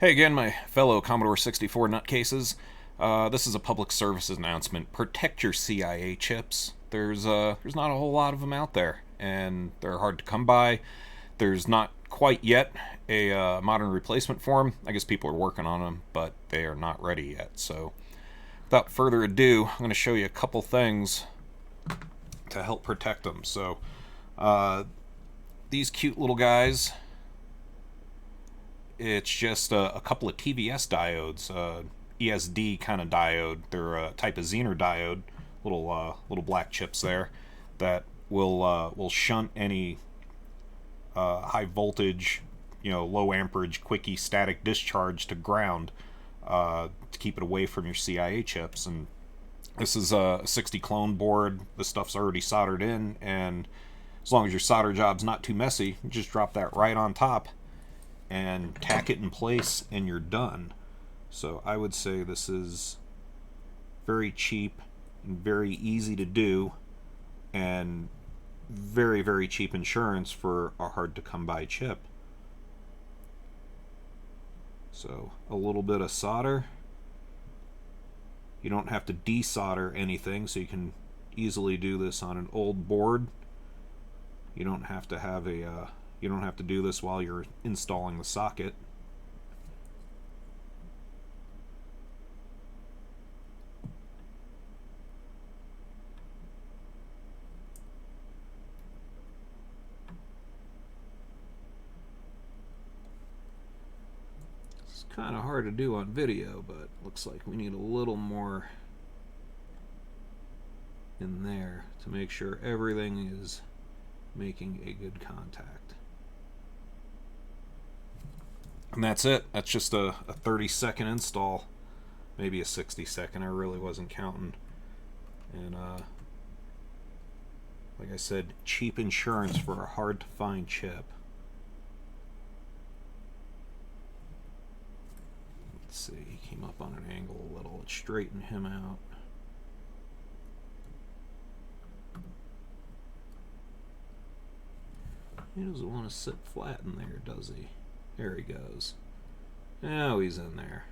Hey again, my fellow Commodore 64 nutcases. This is a public service announcement. Protect your CIA chips. There's not a whole lot of them out there, and they're hard to come by. There's not quite yet a modern replacement for them. I guess people are working on them, but they are not ready yet. So, without further ado, I'm going to show you a couple things to help protect them. So, these cute little guys, it's just a couple of TVS diodes, ESD kind of diode. They're a type of Zener diode, little black chips there that will shunt any high voltage, low amperage, quickie static discharge to ground to keep it away from your CIA chips. And this is a 60 clone board. The stuff's already soldered in, and as long as your solder job's not too messy, you just drop that right on top and tack it in place and you're done. So I would say this is very cheap and very easy to do, and very, very cheap insurance for a hard to come by chip. So a little bit of solder. You don't have to desolder anything, so you can easily do this on an old board. You don't have to have you don't have to do this while you're installing the socket. It's kind of hard to do on video, but looks like we need a little more in there to make sure everything is making a good contact. And that's it. That's just a 30-second install, maybe a 60-second. I really wasn't counting. And like I said, cheap insurance for a hard to find chip. Let's see, he came up on an angle a little. Let's straighten him out. He doesn't want to sit flat in there, does he? There he goes. Now he's in there.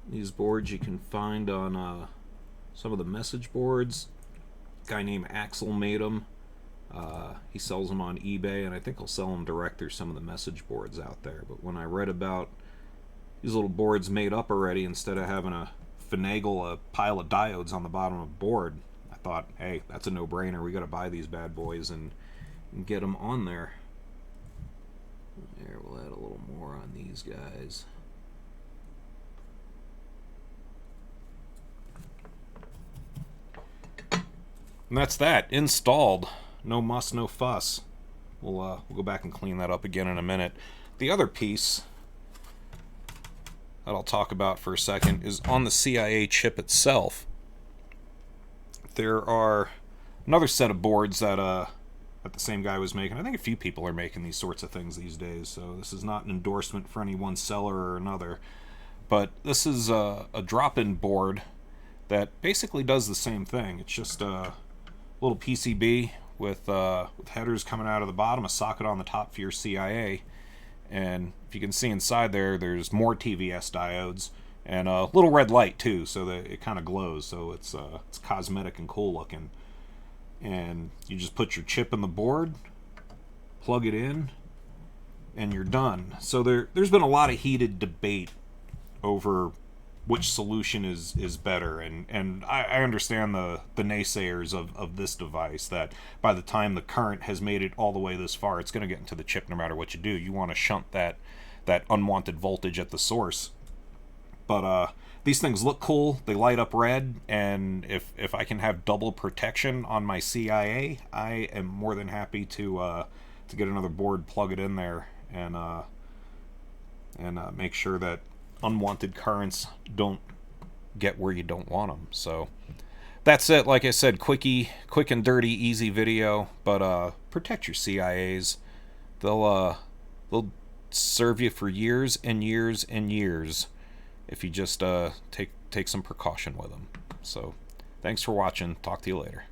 These boards you can find on some of the message boards. A guy named Axel made them. He sells them on eBay, and I think he'll sell them direct through some of the message boards out there. But when I read about these little boards made up already, instead of having to finagle a pile of diodes on the bottom of a board, I thought, hey, that's a no-brainer. We got to buy these bad boys and get them on there. There, we'll add a little more on these guys. And that's that. Installed. No muss, no fuss. We'll go back and clean that up again in a minute. The other piece that I'll talk about for a second is on the CIA chip itself. There are another set of boards that the same guy was making. I think a few people are making these sorts of things these days, so this is not an endorsement for any one seller or another. But this is a drop-in board that basically does the same thing. It's just a little PCB with headers coming out of the bottom, a socket on the top for your CIA, and if you can see inside there, there's more TVS diodes and a little red light too, so that it kind of glows. So it's cosmetic and cool looking. And you just put your chip in the board, plug it in, and you're done. So there's been a lot of heated debate over which solution is better, and I understand the naysayers of this device, that by the time the current has made it all the way this far, it's going to get into the chip no matter what you do. You want to shunt that unwanted voltage at the source. But these things look cool, they light up red, and if I can have double protection on my CIA, I am more than happy to get another board, plug it in there, and make sure that unwanted currents don't get where you don't want them. So that's it. Like I said, quick and dirty, easy video, but protect your CIAs. They'll serve you for years and years and years if you just take some precaution with them. So thanks for watching. Talk to you later.